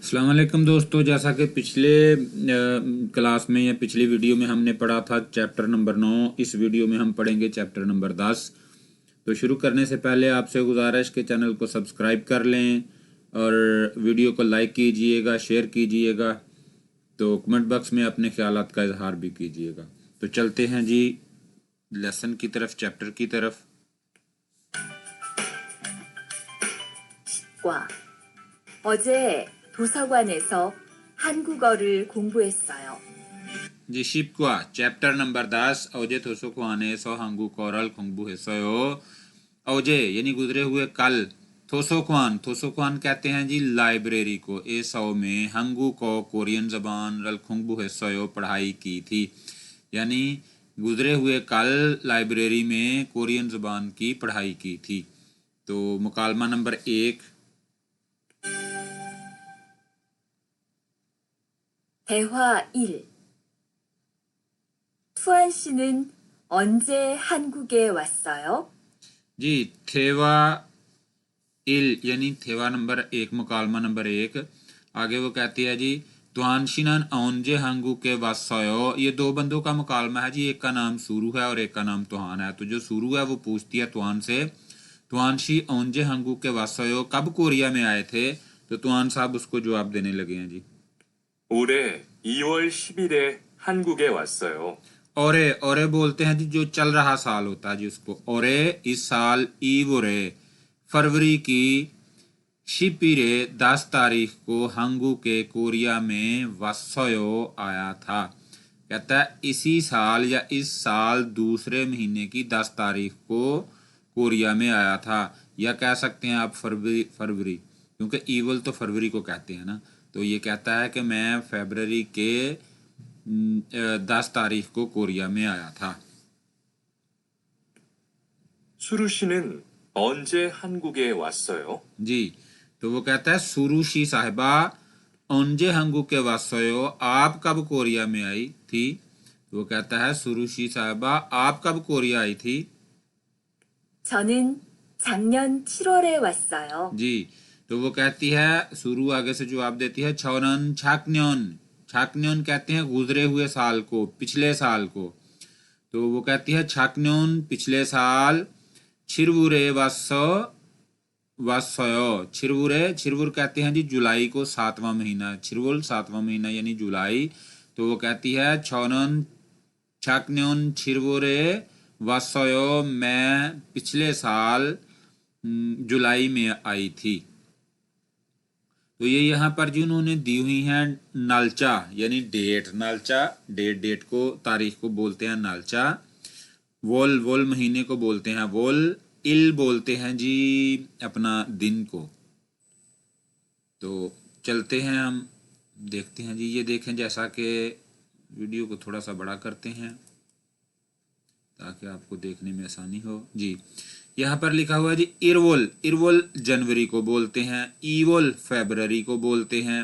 अस्सलाम वालेकुम दोस्तों, जैसा कि पिछले क्लास में या पिछली वीडियो में हमने पढ़ा था चैप्टर नंबर 9। इस वीडियो में हम पढ़ेंगे चैप्टर नंबर 10। तो शुरू करने से पहले आपसे गुजारिश के चैनल को सब्सक्राइब कर लें और वीडियो को लाइक कीजिएगा, शेयर कीजिएगा। तो कमेंट बॉक्स में अपने ख्यालात का इजहार भी कीजिएगा। तो चलते हैं जी लेसन की तरफ, चैप्टर की तरफ। 과 어제 도서관에서 한국어를 공부했어요. जी शिपक्वा चैप्टर नंबर 10 औजे थोसोक्वाने सो हंगू कोरल खुंगबू हेसोयो। औजे यानी गुजरे हुए कल, थोसोक्वान कहते हैं जी लाइब्रेरी को। ए सौ में हंगू को कोरियन ज़बान रल खुंगबू हेसोयो पढ़ाई की थी। यानी गुजरे हुए कल लाइब्रेरी में कोरियन ज़बान की पढ़ाई की थी। तो मुकालमा नंबर 1। 대화 1. 투안 씨는 언제 한국에 왔어요? जी थेवा इल यानी थेवा नंबर 1, मुकालमा नंबर 1। आगे वो कहती है जी तुआनशिनन औनजे हंगू के वासयो। ये दो बंदों का मुकालमा है जी, एक का नाम सुरू है और एक का नाम तुहान है। तो जो सुरू है वो पूछती है तुआन से, तुआनशी औनजे हंगू के वासयो, कब कोरिया में आए थे? तो तुआन साहब उसको जवाब देने लगे हैं जी। 올해 2월 10일에 한국에 왔어요. ओरे बोलते हैं जी जो चल रहा साल होता है जी, उसको ओरे। इस साल ईवोरे फरवरी की शिपिरे 10 तारीख को हंगू के कोरिया में वसयो आया था। कहता है इसी साल या इस साल दूसरे महीने की 10 तारीख को कोरिया में आया था, या कह सकते हैं आप फरवरी, क्योंकि ईवल तो फरवरी को कहते हैं ना। तो ये कहता है कि मैं फरवरी के 10 तारीख को कोरिया में आया था। 수루 씨는 언제 한국에 왔어요? जी तो वो कहता है सुरुशी साहिबा ओंजे हंगू के वासयो, आप कब कोरिया में आई थी? वो कहता है सुरुशी साहिबा आप कब कोरिया आई थी? 저는 작년 7월에 왔어요. जी तो वो कहती है, सुरु आगे से जवाब देती है छौनन छाकन्योन। छाकन्योन कहते हैं गुजरे हुए साल को, पिछले साल को। तो वो कहती है छाकन्योन पिछले साल। छिरवुरे वासयो छिरवुर कहते हैं जी जुलाई को, 7वां महीना। छिरवुल 7वां महीना यानी जुलाई। तो वो कहती है छौनन छाकन्योन छिरवुरे वासयो, मैं पिछले साल जुलाई में आई थी। तो ये यहाँ पर जी उन्होंने दी हुई हैं नालचा यानी डेट। नालचा डेट को, तारीख को बोलते हैं नालचा। वोल महीने को बोलते हैं वोल। इल बोलते हैं जी अपना दिन को। तो चलते हैं हम देखते हैं जी। ये देखें, जैसा कि वीडियो को थोड़ा सा बड़ा करते हैं ताकि आपको देखने में आसानी हो जी। यहाँ पर लिखा हुआ है जी इरवोल जनवरी को बोलते हैं, ईवोल फरवरी को बोलते हैं,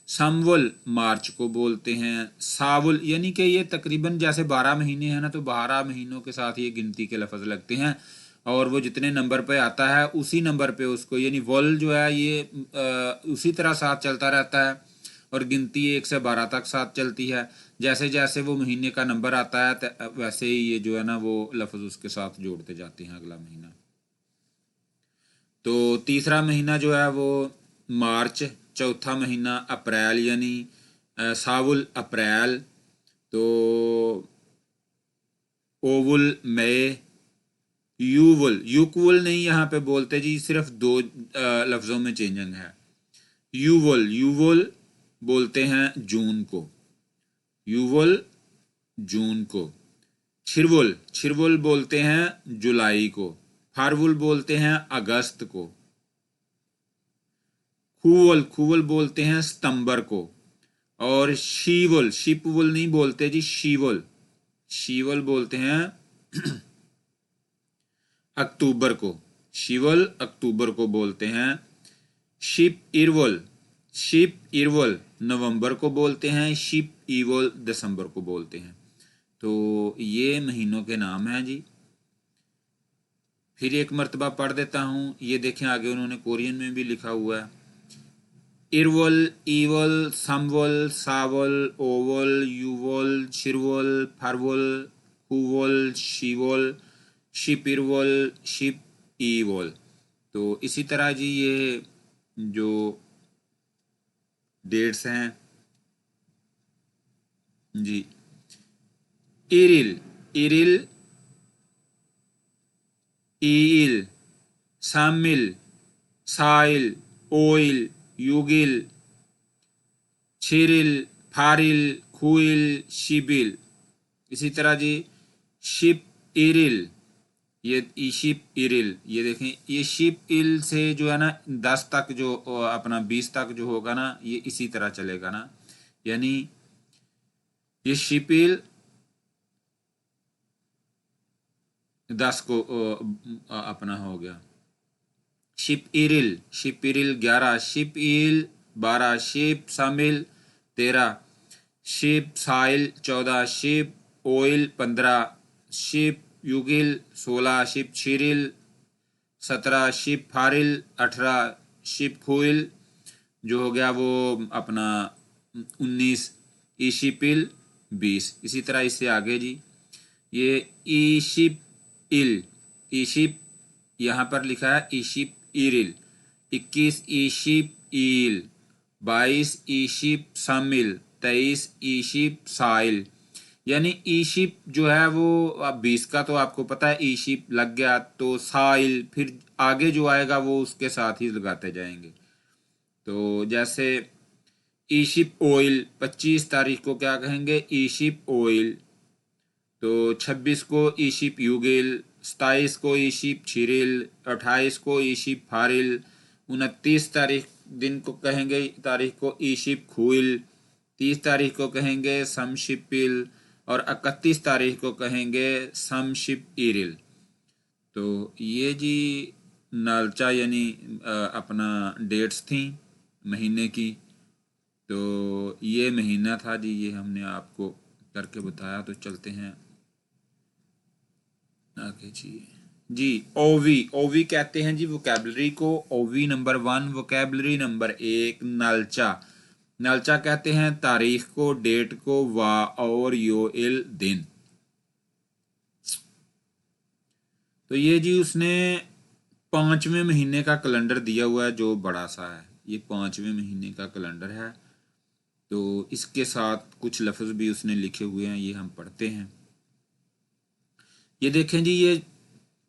समवुल मार्च को बोलते हैं, सावुल यानी कि ये तकरीबन जैसे 12 महीने हैं ना, तो 12 महीनों के साथ ये गिनती के लफ्ज़ लगते हैं और वो जितने नंबर पे आता है उसी नंबर पे उसको, यानी वोल जो है ये उसी तरह साथ चलता रहता है और गिनती 1 से 12 तक साथ चलती है। जैसे जैसे वो महीने का नंबर आता है वैसे ही ये जो है ना वो लफ्ज़ उसके साथ जोड़ते जाते हैं अगला महीना। तो तीसरा महीना जो है वो मार्च, चौथा महीना अप्रैल यानी सावुल अप्रैल, तो ओवुल मई, यूकुवल नहीं यहाँ पे बोलते जी, सिर्फ 2 लफ्ज़ों में चेंजिंग है। यूवल बोलते हैं जून को, यूवल जून को। छिरवुल बोलते हैं जुलाई को। फारवुल बोलते हैं अगस्त को। खूवल बोलते हैं सितंबर को। और शिपवुल नहीं बोलते जी, शीवल बोलते हैं अक्टूबर को। शिवल अक्टूबर को बोलते हैं। शिप इरवल नवंबर को बोलते हैं। शिप ईवल दिसंबर को बोलते हैं। तो ये महीनों के नाम हैं जी। फिर एक मर्तबा पढ़ देता हूँ। ये देखें आगे उन्होंने कोरियन में भी लिखा हुआ है। इरवल, ईवल, समवल, सावल, ओवल, यूवल, छिरवल, फरवल, हुवल, शीवल, शिपिरवल, शिप ईवल। तो इसी तरह जी ये जो डेट्स हैं जी, इरिल, इरिल, ईल, सामिल, साइल, ओइल, युगिल, छिरिल, फारिल, खुइल, शिबिल। इसी तरह जी शिप इरिल, ये ईशिप इरिल, ये देखें ये शिप इल से जो है ना 10 तक जो अपना 20 तक जो होगा ना ये इसी तरह चलेगा ना, यानी ये शिप इल 10 को अपना हो गया। शिप इरिल, शिप इरिल 11, शिप इल 12, शिप सामिल 13, शिप साइल 14, शिप ओइल 15, शिप युगिल 16, शिप छिरिल 17, शिप फारिल 18, शिप खुइल जो हो गया वो अपना 19, ईशिपिल 20। इसी तरह इससे आगे जी ये ईशिप इल, ईशिप यहाँ पर लिखा है ईशिप इरिल, 21 ईशिप ईल, 22 ईशिप सामिल, 23 ईशिप साइल। यानी ईशिप जो है वो अब 20 का तो आपको पता है, ईशिप लग गया तो साइल फिर आगे जो आएगा वो उसके साथ ही लगाते जाएंगे। तो जैसे ईशिप ऑयल 25 तारीख को क्या कहेंगे, ईशिप ऑयल। तो 26 को ईशिप युगिल, 27 को ईशिप छिरिल, 28 को ईशिप फारिल, 29 तारीख दिन को कहेंगे तारीख को ईशिप खुइल, 30 तारीख को कहेंगे समशिपिल और 31 तारीख को कहेंगे समशिप इरिल। तो ये जी नालचा यानी अपना डेट्स थी महीने की। तो ये महीना था जी, ये हमने आपको करके बताया। तो चलते हैं आगे जी ओवी, ओवी कहते हैं जी वोकैबलरी को। ओवी नंबर 1, वोकैबलरी नंबर 1 नालचा, नालचा कहते हैं तारीख को, डेट को, वा और यो इल दिन। तो ये जी उसने 5वें महीने का कैलेंडर दिया हुआ है जो बड़ा सा है, ये 5वें महीने का कैलेंडर है। तो इसके साथ कुछ लफ्ज़ भी उसने लिखे हुए हैं, ये हम पढ़ते हैं। ये देखें जी ये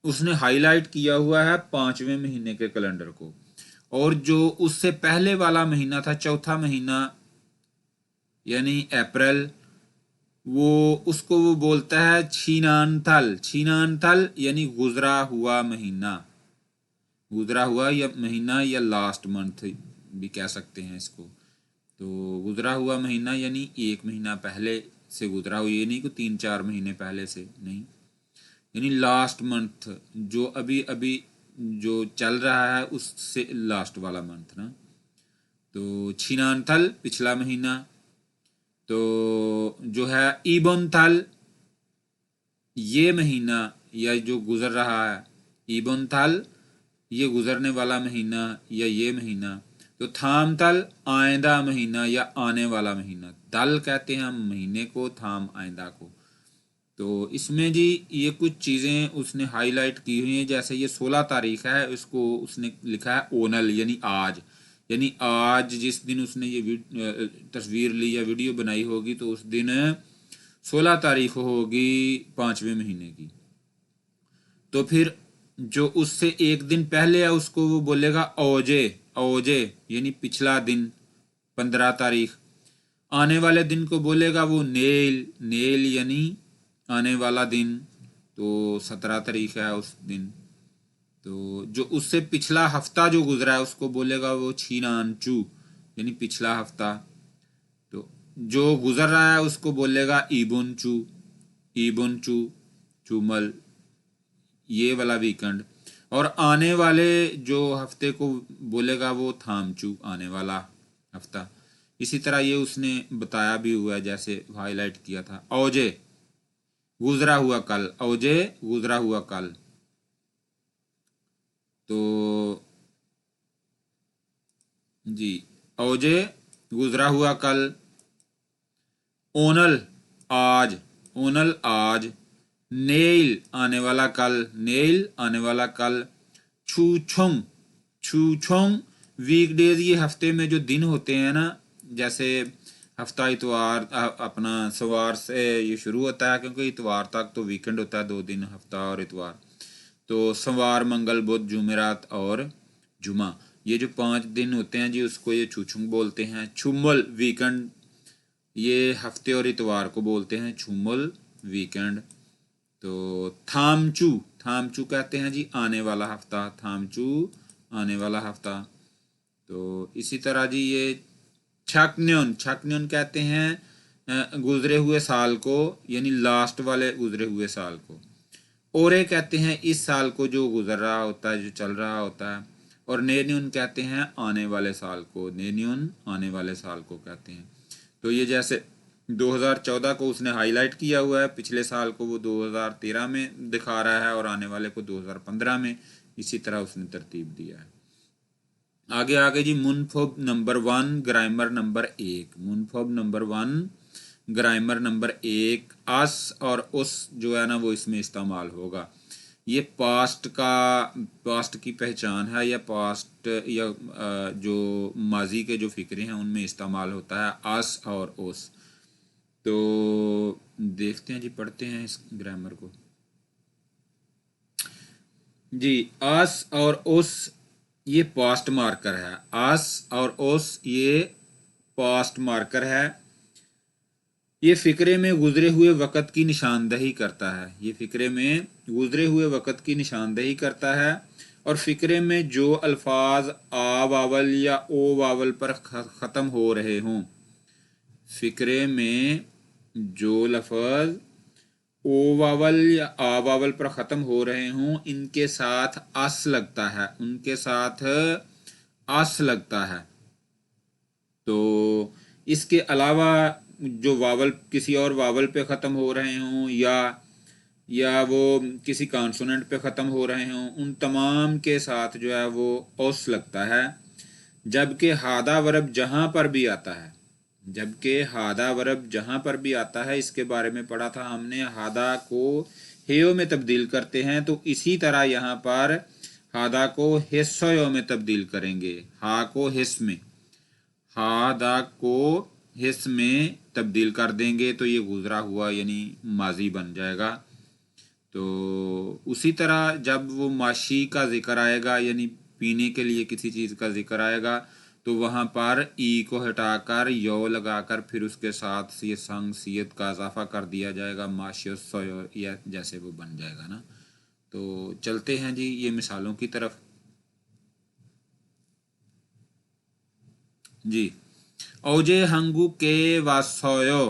उसने हाईलाइट किया हुआ है 5वें महीने के कैलेंडर को, और जो उससे पहले वाला महीना था, चौथा महीना यानी अप्रैल, वो उसको वो बोलता है छीनानथल, छीनानथल यानी गुजरा हुआ महीना, गुजरा हुआ या महीना या लास्ट मंथ भी कह सकते हैं इसको। तो गुजरा हुआ महीना यानी एक महीना पहले से गुजरा हुआ, ये नहीं कि 3-4 महीने पहले से नहीं, यानी लास्ट मंथ जो अभी अभी जो चल रहा है उससे लास्ट वाला मंथ ना। तो छीनानथल पिछला महीना, तो जो है ईबोनथल ये महीना या जो गुजर रहा है, ईबोनथल ये गुजरने वाला महीना या ये महीना। तो थामतल आइंदा महीना या आने वाला महीना, तल कहते हैं हम महीने को, थाम आइंदा को। तो इसमें जी ये कुछ चीज़ें उसने हाईलाइट की हुई हैं, जैसे ये 16 तारीख है, इसको उसने लिखा है ओनल यानी आज, यानी आज जिस दिन उसने ये तस्वीर ली या वीडियो बनाई होगी तो उस दिन 16 तारीख होगी 5वें महीने की। तो फिर जो उससे एक दिन पहले है उसको वो बोलेगा ओजे, ओजे यानी पिछला दिन 15 तारीख। आने वाले दिन को बोलेगा वो नेल, नेल यानी आने वाला दिन, तो 17 तारीख है उस दिन। तो जो उससे पिछला हफ्ता जो गुजरा है उसको बोलेगा वो छीनानचू यानी पिछला हफ्ता। तो जो गुजर रहा है उसको बोलेगा ईबुनचू, ईबुनचू चूमल ये वाला वीकेंड। और आने वाले जो हफ्ते को बोलेगा वो थामचू आने वाला हफ्ता। इसी तरह ये उसने बताया भी हुआ है, जैसे हाईलाइट किया था औजे गुजरा हुआ कल, औजे गुजरा हुआ कल। तो जी औजे गुजरा हुआ कल, ओनल आज, ओनल आज, नेल आने वाला कल, नेल आने वाला कल, छूछोंग, छूछोंग वीकडेज, ये हफ्ते में जो दिन होते हैं ना, जैसे हफ्ता इतवार अपना सवार से ये शुरू होता है, क्योंकि इतवार तक तो वीकेंड होता है, 2 दिन हफ्ता और इतवार, तो सोमवार मंगल बुध जुमेरात और जुमा, ये जो 5 दिन होते हैं जी उसको ये छूछुंग बोलते हैं। छुमल वीकेंड, ये हफ्ते और इतवार को बोलते हैं छुमल वीकेंड। तो थामचू, थामचू कहते हैं जी आने वाला हफ्ता, थामचू आने वाला हफ्ता। तो इसी तरह जी ये छाकन्योन, छाकन्योन कहते हैं गुजरे हुए साल को, यानी लास्ट वाले गुजरे हुए साल को। ओरे कहते हैं इस साल को जो गुजर रहा होता है, जो चल रहा होता है। और नेन्यून कहते हैं आने वाले साल को, नेन्यून आने वाले साल को कहते हैं। तो ये जैसे 2014 को उसने हाईलाइट किया हुआ है, पिछले साल को वो 2013 में दिखा रहा है और आने वाले को 2015 में, इसी तरह उसने तरतीब दिया है। आगे आगे जी मुनफोब नंबर 1 ग्रामर नंबर 1, मुनफोब नंबर 1 ग्रामर नंबर 1, अस और उस जो है ना वो इसमें इस्तेमाल होगा। ये पास्ट का, पास्ट की पहचान है, या पास्ट या जो माजी के जो फिक्रे हैं उनमें इस्तेमाल होता है अस और उस। तो देखते हैं जी, पढ़ते हैं इस ग्रामर को जी। अस और उस ये पास्ट मार्कर है, अस और उस ये पास्ट मार्कर है। ये फिक्रे में गुजरे हुए वक़्त की निशानदही करता है, ये फिक्रे में गुजरे हुए वक़्त की निशानदही करता है। और फिक्रे में जो अल्फाज आ वावल या ओ वावल पर ख़त्म हो रहे हों, फिक्रे में जो लफ्ज़ ओ वावल या आ वावल पर ख़त्म हो रहे हों, इनके साथ अस लगता है, उनके साथ अस लगता है। तो इसके अलावा जो वावल किसी और वावल पे ख़त्म हो रहे हों, या वो किसी कॉन्सोनेंट पे ख़त्म हो रहे हों, उन तमाम के साथ जो है वो ओस लगता है। जबकि हादा वर्ब जहाँ पर भी आता है, जबकि हादा वर्ब जहाँ पर भी आता है, इसके बारे में पढ़ा था हमने, हादा को हेयो में तब्दील करते हैं, तो इसी तरह यहाँ पर हादा को हिस्सों में तब्दील करेंगे, हा को हिस्स में, हादा को हिस्स में तब्दील कर देंगे, तो ये गुजरा हुआ यानी माजी बन जाएगा। तो उसी तरह जब वो माशी का जिक्र आएगा, यानी पीने के लिए किसी चीज़ का जिक्र आएगा, तो वहाँ पर ई को हटाकर यो लगाकर फिर उसके साथ ये संग सीयत का इजाफा कर दिया जाएगा, माशियो या जैसे वो बन जाएगा ना। तो चलते हैं जी ये मिसालों की तरफ जी। औजे हंगू के वासोयो,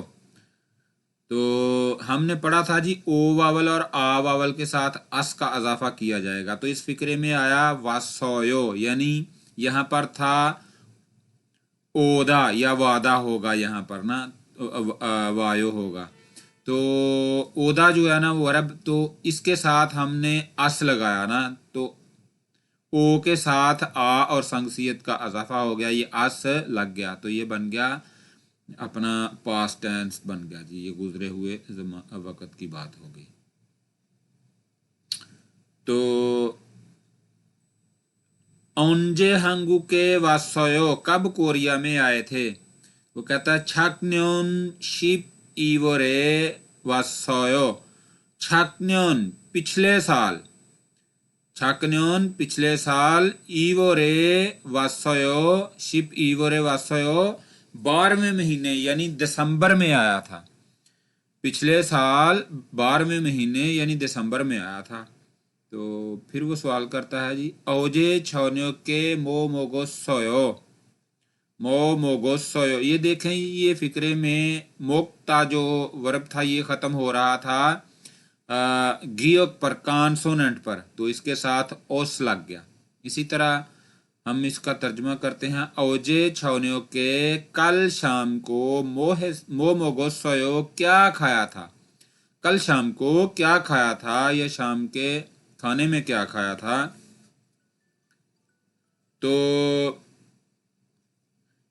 तो हमने पढ़ा था जी ओ वावल और आ वावल के साथ अस का इजाफा किया जाएगा। तो इस फिक्रे में आया वासोयो, यानी यहाँ पर था ओदा या वादा होगा, यहाँ पर ना वायो होगा। तो ओदा जो है ना वो अरब, तो इसके साथ हमने अस लगाया ना, तो ओ के साथ आ और संगसियत का इजाफा हो गया, ये अस लग गया, तो ये बन गया अपना पास्ट टेंस बन गया जी, ये गुजरे हुए वक़्त की बात हो गई। तो औंजे हंगू के वासयो कब कोरिया में आए थे, वो कहता है छाकन्योन शिप ईवोरे वासयो, छाकन्योन पिछले साल, छाकन्योन पिछले साल, ईवोरे वासयो शिप ईवोरे वासयो 12वें महीने यानी दिसंबर में आया था, पिछले साल 12वें महीने यानी दिसंबर में आया था। तो फिर वो सवाल करता है जी, औजे छौन्यो के मो मोगोसोयो, मो मोगोसोयो, ये देखें ये फिक्रे में मोक्ता जो वर्ब था ये ख़त्म हो रहा था गियोक पर, कॉन्सोनेंट पर, तो इसके साथ ओस लग गया। इसी तरह हम इसका तर्जुमा करते हैं, औजे छौनियों के कल शाम को मो मोगोसयो क्या खाया था, कल शाम को क्या खाया था, या शाम के खाने में क्या खाया था। तो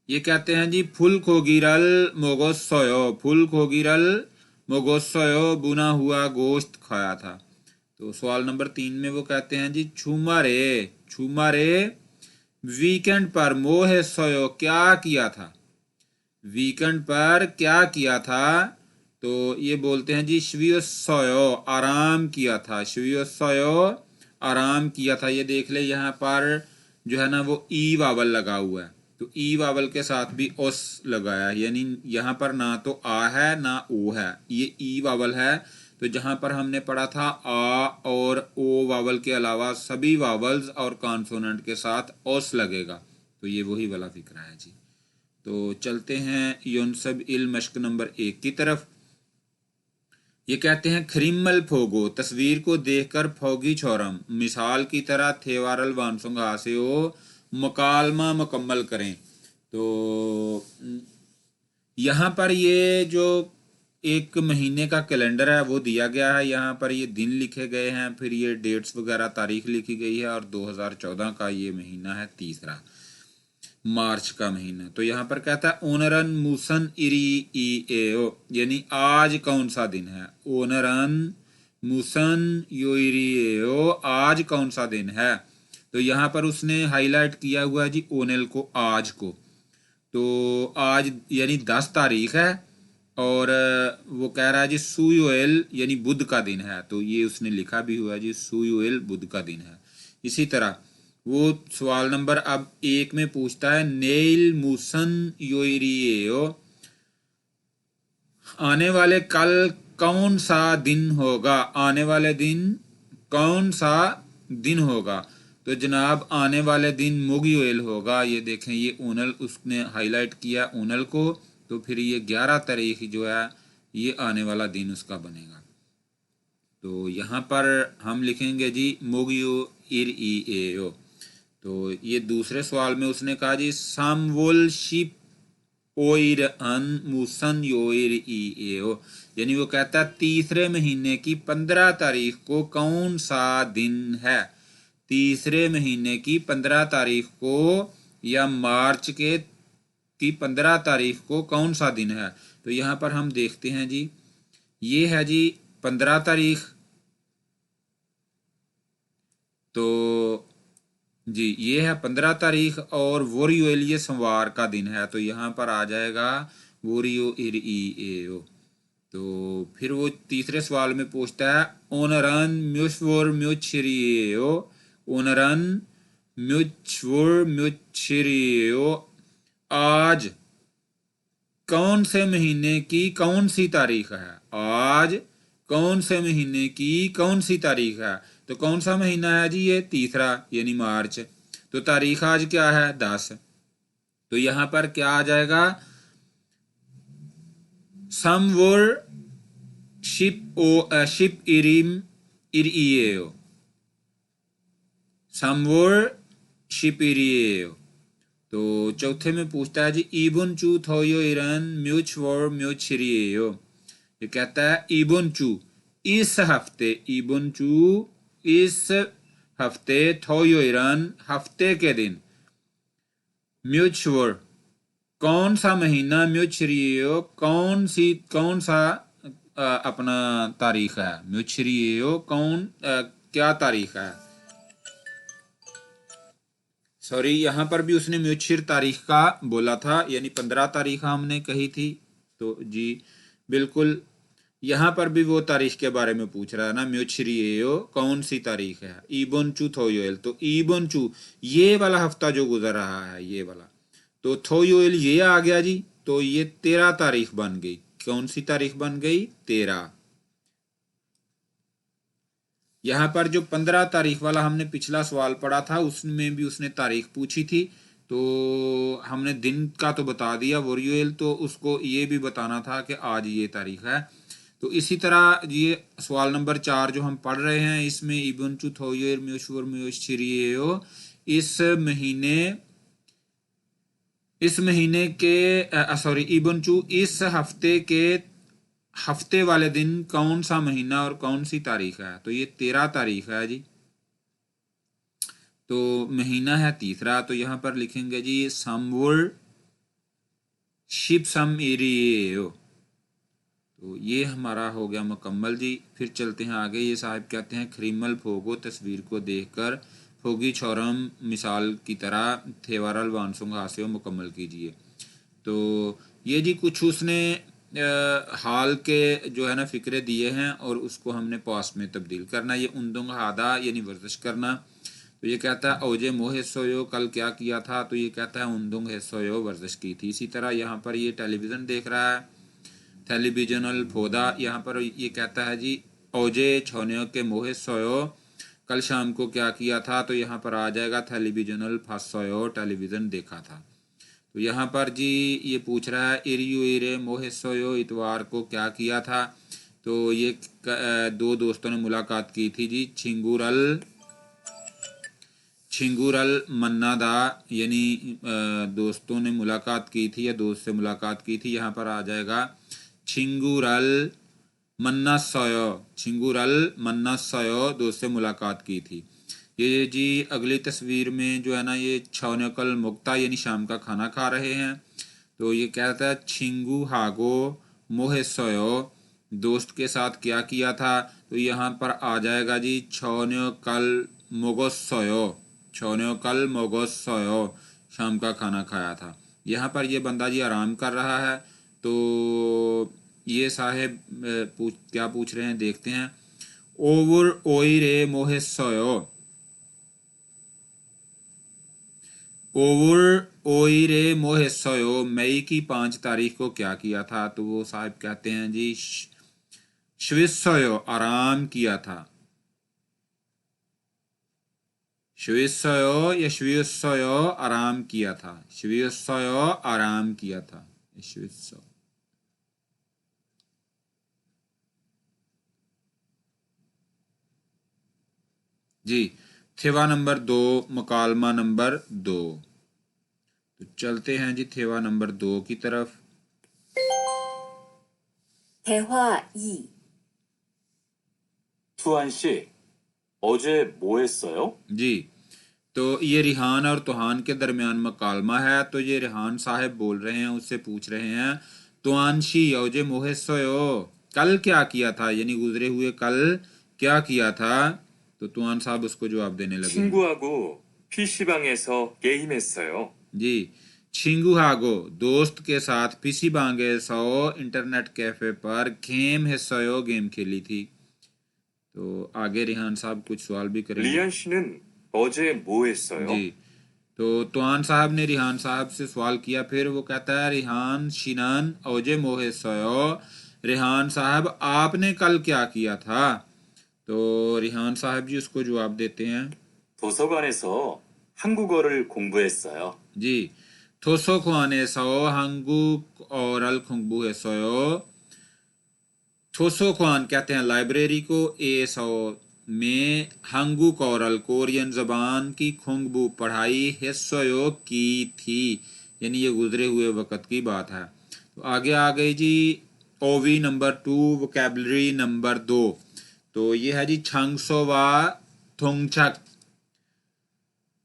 ये कहते हैं जी फुल खोगिरल मोगोत्सयो, फुल खोगिरल मोगोत्सयो, बुना हुआ गोश्त खाया था। तो सवाल नंबर 3 में वो कहते हैं जी छुमारे, छुमारे वीकेंड पर मोहे सोयो क्या किया था, वीकेंड पर क्या किया था। तो ये बोलते हैं जी श्वियो सोयो आराम किया था, श्वियो सोयो आराम किया था। ये देख ले यहाँ पर जो है ना वो ई वावल लगा हुआ है, तो ई वावल के साथ भी ओस लगाया है, यानी यहाँ पर ना तो आ है ना ओ है, ये ई वावल है। तो जहाँ पर हमने पढ़ा था आ और ओ वावल के अलावा सभी वावल्स और कॉन्सोनेंट के साथ ओस लगेगा, तो ये वही वाला फिक्रा है जी। तो चलते हैं योनसब इल मश्क नंबर 1 की तरफ। ये कहते हैं खरीमल फोगो, तस्वीर को देखकर फोगी छोरम, मिसाल की तरह थेवारल वानसुंग हासियो, मुकालमा मुकम्मल करें। तो यहाँ पर ये जो एक महीने का कैलेंडर है वो दिया गया है, यहाँ पर ये दिन लिखे गए हैं, फिर ये डेट्स वगैरह तारीख लिखी गई है, और 2014 का ये महीना है तीसरा, मार्च का महीना। तो यहाँ पर कहता है ओनरन मूसन इरी ई एओ, यानी आज कौन सा दिन है, ओनरन मूसन योइरी एओ, आज कौन सा दिन है। तो यहाँ पर उसने हाईलाइट किया हुआ है जी ओनेल को, आज को। तो आज यानी 10 तारीख है, और वो कह रहा है जी सुयोएल यानी बुध का दिन है, तो ये उसने लिखा भी हुआ है जी सुयोएल बुध का दिन है। इसी तरह वो सवाल नंबर अब 1 में पूछता है नेल मूसन योइरियो, आने वाले कल कौन सा दिन होगा, आने वाले दिन कौन सा दिन होगा। तो जनाब आने वाले दिन मुगयोएल होगा। ये देखें ये ओनल उसने हाईलाइट किया ओनल को, तो फिर ये 11 तारीख जो है ये आने वाला दिन उसका बनेगा। तो यहाँ पर हम लिखेंगे जी मोगियो इर ई एओ। तो ये दूसरे सवाल में उसने कहा जी सामवोल शिप ओइर अन मूसन योइर ई एओ, यानी वो कहता है तीसरे महीने की 15 तारीख को कौन सा दिन है, तीसरे महीने की 15 तारीख को या मार्च के की 15 तारीख को कौन सा दिन है। तो यहाँ पर हम देखते हैं जी ये है जी 15 तारीख, तो जी ये है 15 तारीख, और वोरियोल ये सोमवार का दिन है, तो यहाँ पर आ जाएगा वोरियो इर ई एओ। तो फिर वो तीसरे सवाल में पूछता है ओनरन म्यूशवोर म्यूचरियो, ओनरन म्यूचवोर म्यूचरियो, आज कौन से महीने की कौन सी तारीख है, आज कौन से महीने की कौन सी तारीख है। तो कौन सा महीना है जी ये तीसरा यानी मार्च, तो तारीख आज क्या है 10, तो यहाँ पर क्या आ जाएगा समवोर शिप इरिम इरिएओ, समवोर शिप इरिएओ। तो चौथे में पूछता है जी इबन चू थोयो इरन म्यूच वोर म्यूच छिरिएओ, ये कहता है इबन चू इस हफ्ते, इबन चू इस हफ्ते, थोयो इरन हफ्ते के दिन, म्यूच वोर कौन सा महीना, म्यूचरियो कौन सा अपना तारीख है, म्यूचरियो क्या तारीख है। सॉरी यहाँ पर भी उसने म्यूचर तारीख का बोला था, यानी 15 तारीख हमने कही थी। तो जी बिल्कुल यहाँ पर भी वो तारीख के बारे में पूछ रहा है ना, म्यूचरियो कौन सी तारीख है, ईबोनचू थोयोएल, तो ईबोनचू ये वाला हफ्ता जो गुजर रहा है ये वाला, तो थोयोएल ये आ गया जी, तो ये 13 तारीख बन गई, कौन सी तारीख बन गई 13। यहाँ पर जो 15 तारीख वाला हमने पिछला सवाल पढ़ा था उसमें भी उसने तारीख पूछी थी, तो हमने दिन का तो बता दिया वोरियोएल, तो उसको ये भी बताना था कि आज ये तारीख है। तो इसी तरह ये सवाल नंबर 4 जो हम पढ़ रहे हैं इसमें इबुनचू थोयोएल म्यूशवर म्यूशरियो इस महीने के सॉरी इबुनचू इस हफ्ते के हफ्ते वाले दिन कौन सा महीना और कौन सी तारीख है, तो ये 13 तारीख है जी, तो महीना है तीसरा, तो यहाँ पर लिखेंगे जी समवुर शिपसम इरियो। तो ये हमारा हो गया मुकम्मल जी। फिर चलते हैं आगे। ये साहब कहते हैं खरीमल फोगो तस्वीर को देखकर फोगी छोरम मिसाल की तरह थेवारल वानसुंग हास्यो मुकम्मल कीजिए। तो ये जी कुछ उसने हाल के जो है ना फ़िक्रे दिए हैं और उसको हमने पास्ट में तब्दील करना। ये उन्दुंग हादा यानी वर्जिश करना। तो ये कहता है ओजे मोह सोयो कल क्या किया था, तो ये कहता है उन्दुंग सोयो वर्जिश की थी। इसी तरह यहाँ पर ये टेलीविज़न देख रहा है, टेलीविजनल फोदा। यहाँ पर ये कहता है जी ओजे छोनियो के मोह सोयो कल शाम को क्या किया था, तो यहाँ पर आ जाएगा टेलीविजनल फासोयो टेलीविज़न देखा था। तो यहाँ पर जी ये पूछ रहा है इरियो इरे मोहेसोयो इतवार को क्या किया था। तो ये दो दोस्तों ने मुलाकात की थी जी। छिंगुरल मन्नादा यानी दोस्तों ने मुलाकात की थी या दोस्त से मुलाकात की थी। यहाँ पर आ जाएगा छिंगुरल मन्ना सोयो दोस्त से मुलाकात की थी। ये जी अगली तस्वीर में जो है ना ये छौनकल मुक्ता यानी शाम का खाना खा रहे हैं। तो ये कहता है छिंगू हागो मोहेसोयो दोस्त के साथ क्या किया था। तो यहाँ पर आ जाएगा जी छौनकल मोगोसोयो शाम का खाना खाया था। यहाँ पर ये बंदा जी आराम कर रहा है। तो ये साहेब क्या पूछ रहे हैं देखते हैं। ओवर ओइरे मोहेसोयो ओवर ओइरे मोहेसोयो मई की 5 तारीख को क्या किया था। तो वो साहब कहते हैं जी श्विसोयो आराम किया था। श्विसोयो या श्विसोयो आराम किया था। श्विसोयो आराम किया था। श्विसो जी। थेवा नंबर 2 मुकालमा नंबर 2। तो चलते हैं जी थेवा नंबर 2 की तरफ। 대화 2. 투안 씨, 어제 뭐 했어요? जी। तो ये रिहान और तुहान के दरमियान मकालमा है। तो ये रिहान साहब बोल रहे हैं, उससे पूछ रहे हैं तुआनशी योजे मोहेसोयो कल क्या किया था, यानी गुजरे हुए कल क्या किया था। तो तुआन साहब उसको जवाब देने लगे हैं। 친구하고 PC방에서 게임했어요. जी। छिंगुहागो दोस्त के साथ पीसी बांगे सो इंटरनेट कैफे पर गेम हिस्सोयो गेम खेली थी। तो आगे रिहान साहब कुछ सवाल भी करेंगे। 리안 씨는 어제 뭐 했어요? जी। तो तुआन साहब ने रिहान साहब से सवाल किया। फिर वो कहता है रिहान शिनान ओजे मोहे सोयो रिहान साहब आपने कल क्या किया था। तो रिहान साहब जी उसको जवाब देते हैं 도서관에서 한국어를 공부했어요. जी। 토소코안에 서 한국 오ral 공부했어요। 토소को안 कहते हैं लाइब्रेरी को, ए सो में हंगुक ओरल कोरियन जबान की खुंगबू पढ़ाई हिस्सोयो की थी, यानी ये गुजरे हुए वक़्त की बात है। तो आगे आ गई जी ओवी नंबर 2 वोकैबलरी नंबर 2। तो ये है जी छंगसोवा थोंगछक।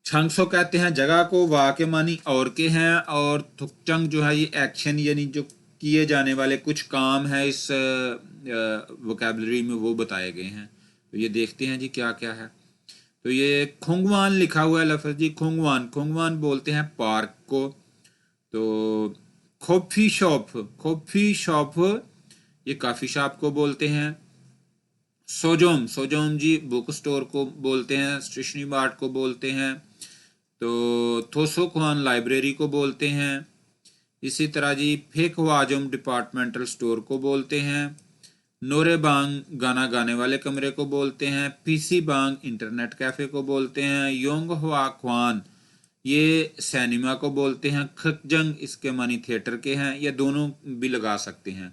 छंगसो कहते हैं जगह को, वा के मानी और के हैं, और थुकचंग जो है ये एक्शन यानी जो किए जाने वाले कुछ काम है इस वोकैबलरी में वो बताए गए हैं। तो ये देखते हैं जी क्या क्या है। तो ये खुंगवान लिखा हुआ है लफ्ज़ जी। खुंगवान बोलते हैं पार्क को। तो कॉफ़ी शॉप ये काफ़ी शॉप को बोलते हैं। सोजोम जी बुक स्टोर को बोलते हैं, स्टेशनरी मार्ट को बोलते हैं। तो थोसोख्वान लाइब्रेरी को बोलते हैं। इसी तरह जी फेकवाजम डिपार्टमेंटल स्टोर को बोलते हैं। नोरेबांग गाना गाने वाले कमरे को बोलते हैं। पीसी बांग इंटरनेट कैफ़े को बोलते हैं। योंग हुआ ख्वान ये सिनेमा को बोलते हैं। खकजंग इसके मानी थिएटर के हैं, या दोनों भी लगा सकते हैं।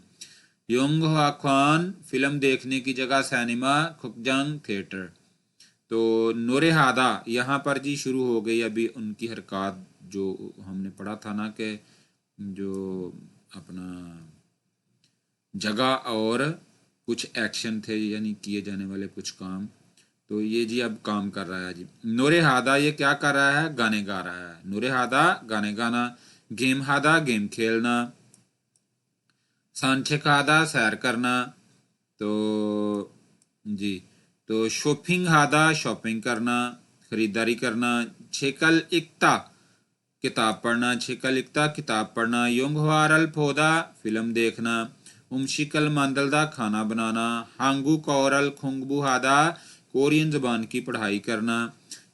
योंग हुआ ख्वान फिल्म देखने की जगह, सिनेमा, खकजंग थिएटर। तो नोरेहादा यहाँ पर जी शुरू हो गई अभी उनकी हरकत जो हमने पढ़ा था ना कि जो अपना जगह और कुछ एक्शन थे यानी किए जाने वाले कुछ काम। तो ये जी अब काम कर रहा है जी। नोरेहादा ये क्या कर रहा है, गाने गा रहा है। नोरेहादा गाने गाना। गेम हादा गेम खेलना। सांछेकादा सैर करना, तो जी, तो शॉपिंग हादा शॉपिंग करना, खरीदारी करना। छेकल इकता किताब पढ़ना, छेकल इकता किताब पढ़ना। योंगवारल फोदा फिल्म देखना। उमशिकल मांदलदा खाना बनाना। हांगू कौरल खुंगबू हादा कोरियन जबान की पढ़ाई करना।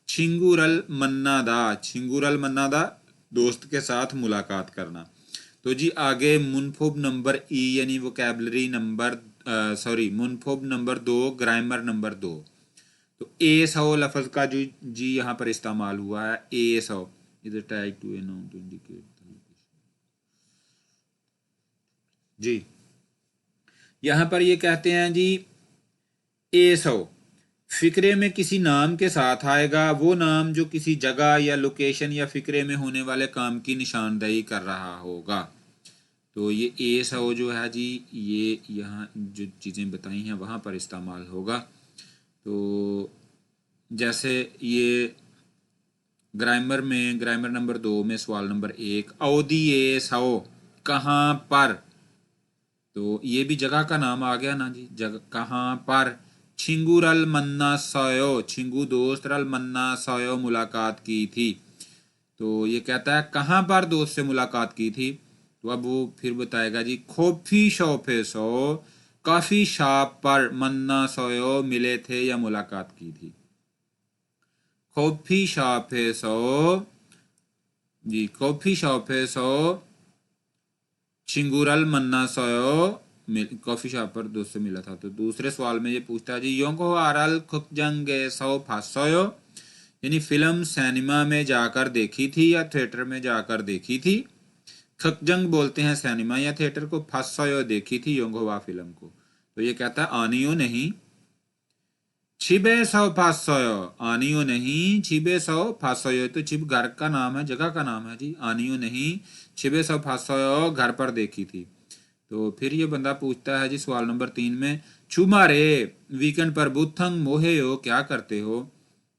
छिंगुरल मन्नादा, छिंगुरल मन्नादा दोस्त के साथ मुलाकात करना। तो जी आगे मुनफोब नंबर ई यानी वोकैबलरी नंबर मुनफोब नंबर 2, ग्रामर नंबर 2। तो ए सौ लफ्ज का जो जी यहाँ पर इस्तेमाल हुआ है, a so is type to a noun to indicate जी। यहाँ पर ये कहते हैं जी ए सौ फिक्रे में किसी नाम के साथ आएगा, वो नाम जो किसी जगह या लोकेशन या फिक्रे में होने वाले काम की निशानदेही कर रहा होगा। तो ये ए सौ जो है जी, ये यहाँ जो चीज़ें बताई हैं वहाँ पर इस्तेमाल होगा। तो जैसे ये ग्रामर में, ग्रामर नंबर 2 में सवाल नंबर 1, अवधि ए सौ कहाँ पर, तो ये भी जगह का नाम आ गया ना जी, जगह कहाँ पर। छिंगुरल मन्ना सयो, छिंगू दोस्त रल मन्ना सयो मुलाकात की थी। तो ये कहता है कहाँ पर दोस्त से मुलाकात की थी, तो अब वो फिर बताएगा जी कॉफी शॉप है सो, कॉफी शॉप पर मन्ना सोयो मिले थे या मुलाकात की थी। कॉफी शॉप है सो जी, कॉफी शॉप है सो छिंगुरल मन्ना सोयो कॉफी शॉप पर दोस्त से मिला था। तो दूसरे सवाल में ये पूछता है जी योंको आरल खुकजंगे सो फासोयो, यानी फिल्म सिनेमा में जाकर देखी थी या थिएटर में जाकर देखी थी। खकजंग बोलते हैं सिनेमा या थिएटर को, फासोयो देखी थी योंगोवा फिल्म को। तो ये कहता है आनियो नहीं, छिबे सौ फासोयो, आनियो नहीं छिबे सौ फासोयो। तो छिब घर का नाम है, जगह का नाम है जी, आनियो नहीं छिबे सौ फासोयो घर पर देखी थी। तो फिर ये बंदा पूछता है जी सवाल नंबर 3 में छुमारे वीकेंड पर बुथंग मोहे हो क्या करते हो।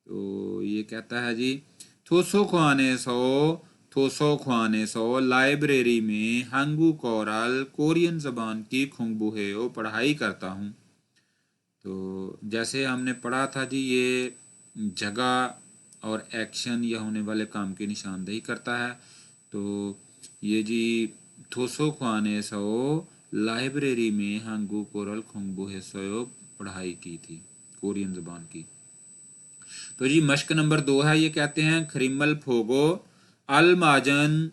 तो ये कहता है जी थोसो खुआने सो, थोसो खुआने सो लाइब्रेरी में हंगू कोरल कोरियन जबान की खुंगबुहे हो पढ़ाई करता हूँ। तो जैसे हमने पढ़ा था जी, ये जगह और एक्शन या होने वाले काम की निशानदेही करता है। तो ये जी थोसो खुआने सो लाइब्रेरी में हांगू कोरल खुंगबुहे सो पढ़ाई की थी कोरियन जबान की। तो जी मश्क नंबर 2 है, ये कहते हैं खरिमल फोगो अल माजन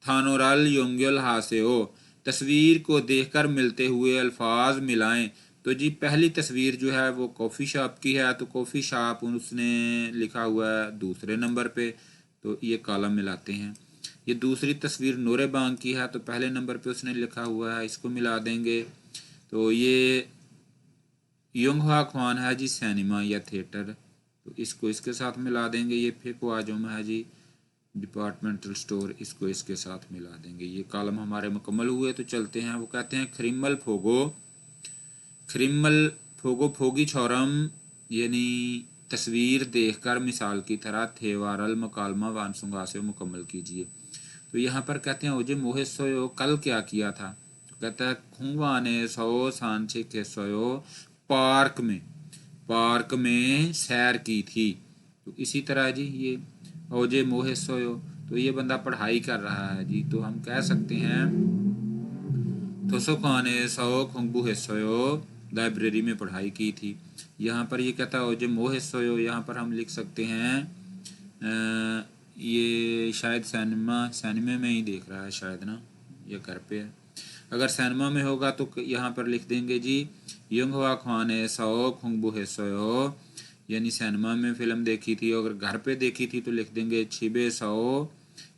थानोरल योंग्यल हासेओ, तस्वीर को देखकर मिलते हुए अल्फाज मिलाएं। तो जी पहली तस्वीर जो है वो कॉफ़ी शॉप की है, तो कॉफ़ी शॉप उसने लिखा हुआ है दूसरे नंबर पे, तो ये कॉलम मिलाते हैं। ये दूसरी तस्वीर नूरे बांग की है, तो पहले नंबर पे उसने लिखा हुआ है, इसको मिला देंगे। तो ये योंगहा ख्वान है जी सिनेमा या थिएटर, तो इसको इसके साथ मिला देंगे। ये फेको आजम है जी डिपार्टमेंटल स्टोर, इसको इसके साथ मिला देंगे। ये कॉलम हमारे मुकम्मल हुए। तो चलते हैं, वो कहते हैं खरिमल फोगो, खरिमल फोगो फोगी छोरम, यानी तस्वीर देखकर मिसाल की तरह थेवारल मकालमा वानसुंगा से मुकम्मल कीजिए। तो यहाँ पर कहते हैं ओजे मोहे सोयो कल क्या किया था, तो कहता है खुंगवा ने सो सांचे के सोयो पार्क में, पार्क में सैर की थी। तो इसी तरह जी ये ओजे मोहे सोयो, तो ये बंदा पढ़ाई कर रहा है जी, तो हम कह सकते हैं थोसो खाने सो खुंगबू हेसोयो लाइब्रेरी में पढ़ाई की थी। यहाँ पर ये कहता है ओजे मोहे सोयो, यहाँ पर हम लिख सकते हैं ये शायद सिनेमा में ही देख रहा है शायद ना, ये घर पे है। अगर सिनेमा में होगा तो यहाँ पर लिख देंगे जी युंगवा ख्वाने सो खुंगबू है सोयो, यानी सिनेमा में फिल्म देखी थी। अगर घर पे देखी थी तो लिख देंगे छिबे सो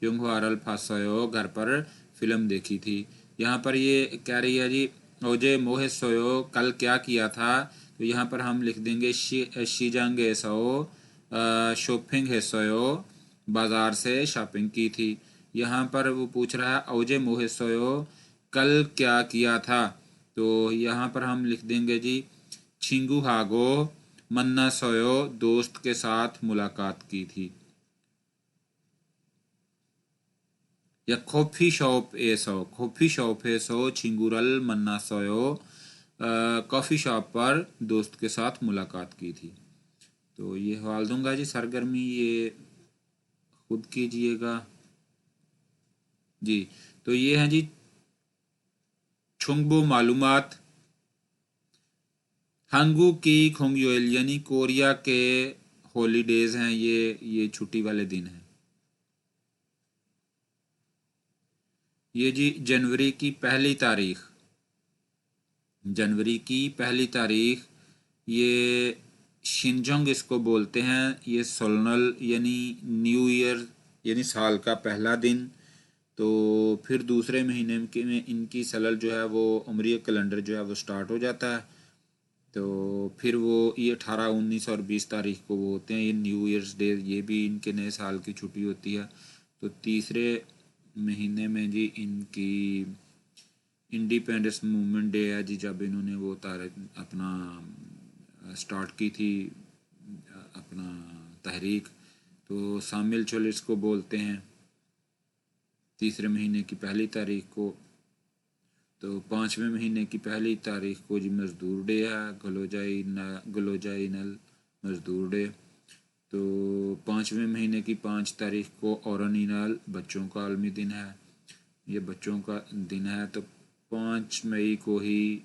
युंगवा अरल फासोयो, घर पर फिल्म देखी थी। यहाँ पर ये कह रही है जी ओजे मोहे सोयो कल क्या किया था, तो यहाँ पर हम लिख देंगे शीजांगे सो शॉपिंग है सोयो, बाजार से शॉपिंग की थी। यहाँ पर वो पूछ रहा है ओजे मोहे सोयो कल क्या किया था, तो यहाँ पर हम लिख देंगे जी छिंगू हागो मन्ना सोयो दोस्त के साथ मुलाकात की थी। या कॉफ़ी शॉप에서 친구를 만났어요। कॉफ़ी शॉप पर दोस्त के साथ मुलाकात की थी। तो ये हवाल दूंगा जी, सरगर्मी ये खुद कीजिएगा जी। तो ये है जी छोंगबो मालूमात। हांगू की खोंगयोल यानी कोरिया के हॉलीडेज हैं, ये छुट्टी वाले दिन हैं। ये जी जनवरी की पहली तारीख ये शिनजोंग इसको बोलते हैं। ये सोलनल यानी न्यू ईयर यानी साल का पहला दिन। तो फिर दूसरे महीने में इनकी सलल जो है वो उमरी कैलेंडर जो है वो स्टार्ट हो जाता है। तो फिर वो ये 18, 19 और 20 तारीख को वो होते हैं ये न्यू ईयर्स डे, ये भी इनके नए साल की छुट्टी होती है। तो तीसरे महीने में जी इनकी इंडिपेंडेंस मूवमेंट डे है जी, जब इन्होंने वो अपना स्टार्ट की थी अपना तहरीक। तो शामिल चुल इसको बोलते हैं तीसरे महीने की पहली तारीख को। तो 5वें महीने की पहली तारीख को जी मज़दूर डे है, गलोजाई नल मज़दूर डे। तो 5वें महीने की 5 तारीख को औरनिनल बच्चों का आलमी दिन है, ये बच्चों का दिन है। तो 5 मई को ही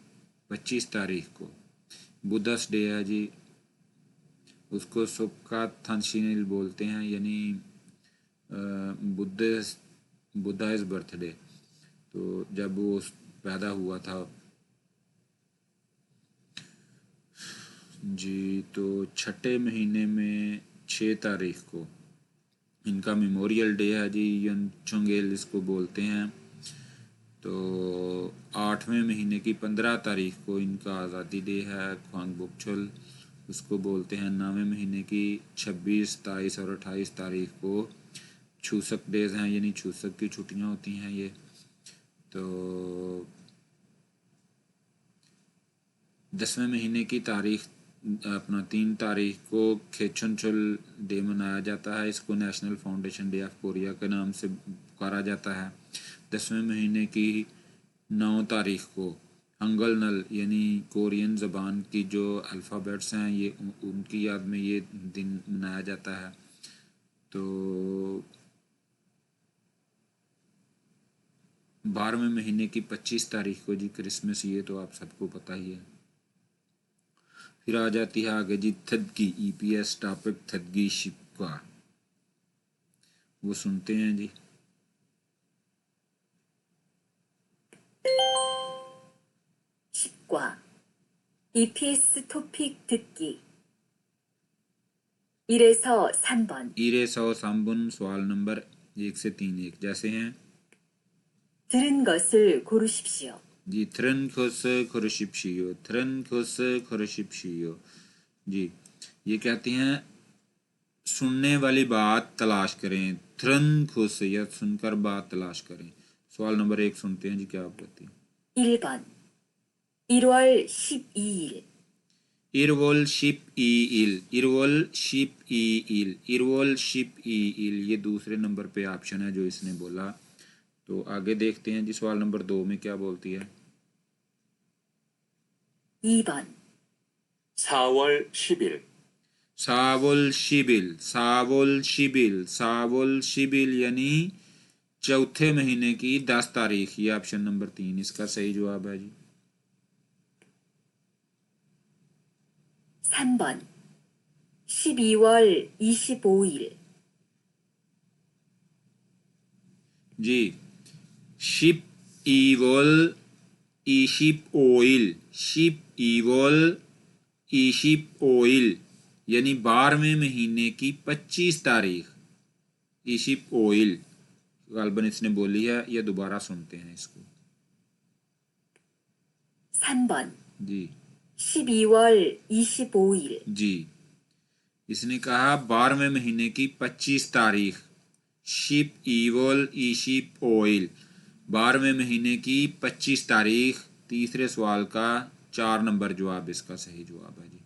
25 तारीख को बुद्धस डे है जी, उसको सुक्का थंशिनिल बोलते हैं यानी बुद्धा इज बर्थडे। तो जब वो पैदा हुआ था जी। तो 6ठे महीने में 6 तारीख को इनका मेमोरियल डे है जी, यंचोंगेल इसको बोलते हैं। तो 8वें महीने की 15 तारीख को इनका आज़ादी डे है, ख्वांगबोकचुल उसको बोलते हैं। 9वें महीने की 26, 23 और 28 तारीख को छूसक डेज हैं यानी छूसक की छुट्टियां होती हैं ये। तो 10वें महीने की तारीख अपना 3 तारीख को खेचनचुल डे मनाया जाता है, इसको national foundation day of Korea के नाम से पुकारा जाता है। 10वें महीने की 9 तारीख को हंगल नल यानी कोरियन ज़बान की जो अल्फ़ाबेट्स हैं ये उनकी याद में ये दिन मनाया जाता है। तो 12वें महीने की 25 तारीख को जी क्रिसमस, ये तो आप सबको पता ही है। फिर आ जाती है आगे जी थदगी, EPS टॉपिक थदगी शिप्का, वो सुनते हैं जी। 식과 EPS 토픽 듣기 1에서 3번 1-3번 सवाल नंबर 1 से 3 एक जैसे हैं 들은 것을 고르십시오. जी। थ्रन खोस खरशिप्शियो जी, ये कहते हैं सुनने वाली बात तलाश करें। थ्रन खोस या सुनकर बात तलाश करें। सवाल नंबर 1 सुनते हैं जी, क्या आप कहती हैं? 1번 1월 12일 इरवल शिप ई इल, ये दूसरे नंबर पे ऑप्शन है जो इसने बोला। तो आगे देखते हैं जी, सवाल नंबर 2 में क्या बोलती है? 2번 4월 10일, सावुल शिबिल यानी चौथे महीने की 10 तारीख, ये ऑप्शन नंबर 3 इसका सही जवाब है जी। 3번 12월 25일 जी शिप ईवल ईशिप ऑयल यानी 12वें महीने की 25 तारीख। ईशिप ऑयल गालबन इसने बोली है, या दोबारा सुनते हैं इसको 3번 जी। 12월 25일 जी, इसने कहा 12वें महीने की 25 तारीख। शिप ईवल ईशिप ऑयल 12वें महीने की 25 तारीख। तीसरे सवाल का 4 नंबर जवाब इसका सही जवाब है जी।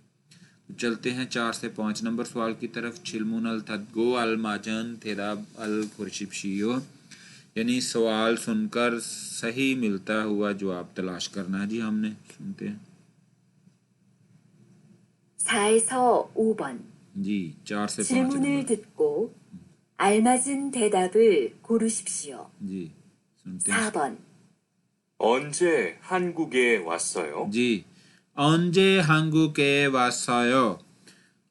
तो चलते हैं 4 से 5 नंबर सवाल की तरफ। छिलमुन अल थदगो अल माजन थेदाब अल खुरशिप्शियो यानी सवाल सुनकर सही मिलता हुआ जवाब तलाश करना है जी हमने। सुनते हैं 4에서 5번. जी 4 से 5 질문을 नंबर 듣고 알맞은 대답을 고르십시오. जी सुनते हैं 4번. 언제 한국에 왔어요? जी 언제 한국에 왔어요?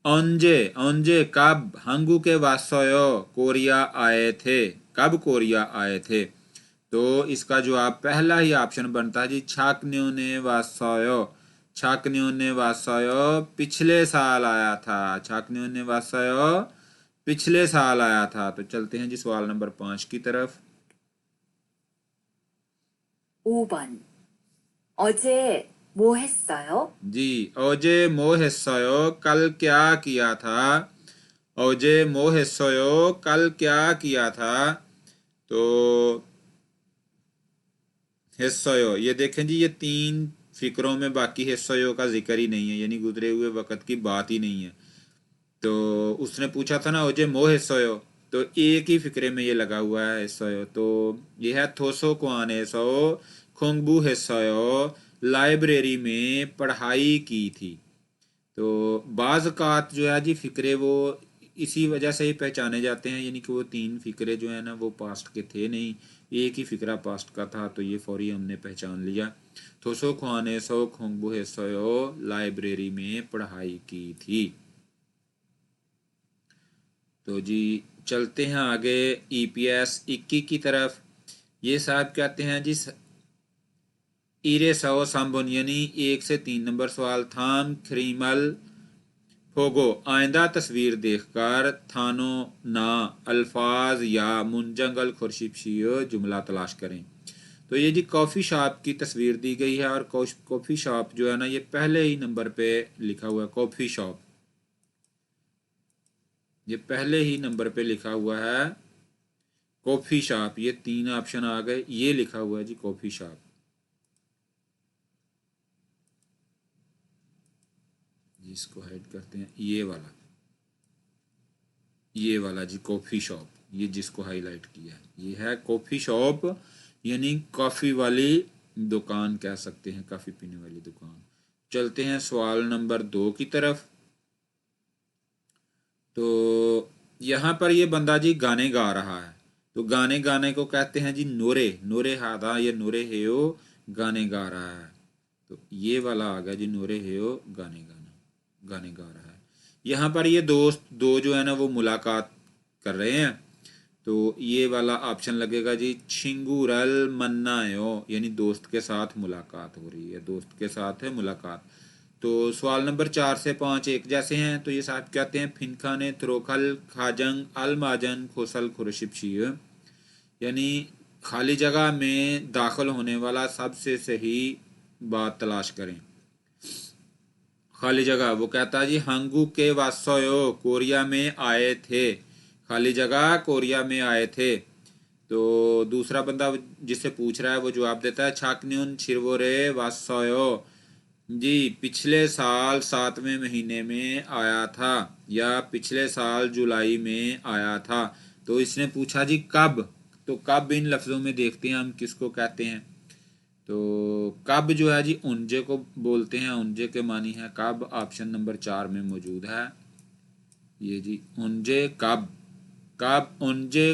언제 언제 कब 한국에 왔어요? कोरिया आए थे। कब कोरिया आए थे? तो इसका जवाब पहला ही ऑप्शन बनता है जी छाकन्योने वासयो। छाकन्योने वासयो पिछले साल आया था। छाकन्योने वासयो पिछले साल आया था। तो चलते हैं जी सवाल नंबर 5 की तरफ। 5번. 어제 뭐 했어요? जी ओजे मोहेसयो कल क्या किया था? ओजे मोहेसयो कल क्या किया था? तो हिस्सों ये देखें जी ये 3 फिक्रों में बाकी हिस्सों का जिक्र ही नहीं है, यानी गुजरे हुए वक़्त की बात ही नहीं है। तो उसने पूछा था ना ओजे मोह हिस्सों, तो एक ही फिक्रे में ये लगा हुआ है हिस्सों। तो ये है थोसो कुआने सो खोंगबू हिस्सों लाइब्रेरी में पढ़ाई की थी। तो बाज़ औक़ात जो है जी फ़िक्रे वो इसी वजह से ही पहचाने जाते हैं, यानी कि वो 3 फ़िक्रे जो है ना वो पास्ट के थे नहीं, एक ही फ़िक्रा पास्ट का था, तो ये फौरी हमने पहचान लिया। थोसो खुआने सो खोंगबू हेसो लाइब्रेरी में पढ़ाई की थी। तो जी चलते हैं आगे EPS 21 की तरफ। ये साहब कहते हैं जी ईरे सो सांबुन यानी 1 से 3 नंबर सवाल थाम खरीमल फोगो आइंदा तस्वीर देखकर थानो ना अल्फाज या मुंजंगल खुर्शिपशियो जुमला तलाश करें। तो ये जी कॉफ़ी शॉप की तस्वीर दी गई है और कॉफ़ी शॉप जो है ना ये पहले ही नंबर पे लिखा हुआ है। कॉफ़ी शॉप ये पहले ही नंबर पे लिखा हुआ है। कॉफ़ी शॉप ये 3 ऑप्शन आ गए, ये लिखा हुआ है जी कॉफ़ी शॉप। इसको हाइड करते हैं, ये वाला जी कॉफ़ी शॉप, ये जिसको हाईलाइट किया है ये है कॉफ़ी शॉप, यानी कॉफ़ी वाली दुकान कह सकते हैं, कॉफ़ी पीने वाली दुकान। चलते हैं सवाल नंबर 2 की तरफ। तो यहाँ पर ये बंदा जी गाने गा रहा है, तो गाने को कहते हैं जी नोरे। नोरे हादा ये नोरे हेयो गाने गा रहा है। तो ये वाला आ गया जी नोरे हेयो गाने गा रहा है। यहाँ पर ये दोस्त दो जो है ना वो मुलाकात कर रहे हैं, तो ये वाला ऑप्शन लगेगा जी छिंगूरल मन्नायो, यानी दोस्त के साथ मुलाकात हो रही है, दोस्त के साथ है मुलाकात। तो सवाल नंबर 4 से 5 एक जैसे हैं। तो ये साहब कहते हैं फिनखा ने थ्रोखल खाजंग अलमाजन खोसल खुरशिपशीय, यानी खाली जगह में दाखिल होने वाला सबसे सही बात तलाश करें। खाली जगह वो कहता है जी हांगू के वासोयो कोरिया में आए थे। खाली जगह कोरिया में आए थे। तो दूसरा बंदा जिससे पूछ रहा है वो जवाब देता है छाकन्यून छिरवोरे वासोयो जी पिछले साल 7वें महीने में आया था या पिछले साल जुलाई में आया था। तो इसने पूछा जी कब, तो कब इन लफ्ज़ों में देखते हैं हम किसको कहते हैं। तो कब जो है जी उनजे को बोलते हैं, उनजे के मानी है कब, ऑप्शन नंबर 4 में मौजूद है ये जी उनजे कब। कब उनजे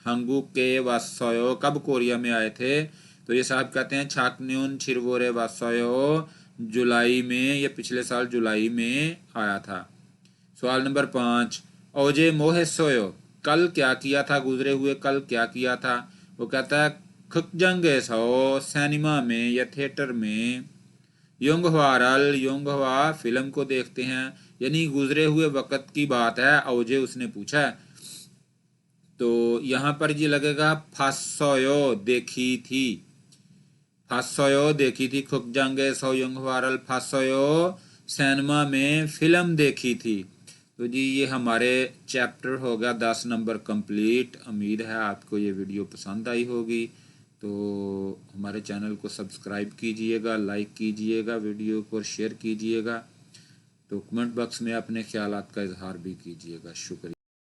हंगू के वासयो कब कोरिया में आए थे। तो ये साहब कहते हैं छाकन्यून छिरवोरे वासयो जुलाई में या पिछले साल जुलाई में आया था। सवाल नंबर 5 ओजे मोहेसोयो कल क्या किया था, गुजरे हुए कल क्या किया था। वो कहता है खुकजंगे सो सिनेमा में या थिएटर में योंगहवा फिल्म को देखते हैं, यानी गुजरे हुए वक़्त की बात है। ओजे उसने पूछा। तो यहाँ पर ये लगेगा फासोयो देखी थी। फासोयो देखी थी खुकजंगे सो योंगहवारल फासोयो सिनेमा में फिल्म देखी थी। तो जी ये हमारे चैप्टर हो गया 10 नंबर कंप्लीट। उम्मीद है आपको ये वीडियो पसंद आई होगी। तो हमारे चैनल को सब्सक्राइब कीजिएगा, लाइक कीजिएगा, वीडियो को शेयर कीजिएगा। तो कमेंट बॉक्स में अपने ख्यालात का इजहार भी कीजिएगा। शुक्रिया।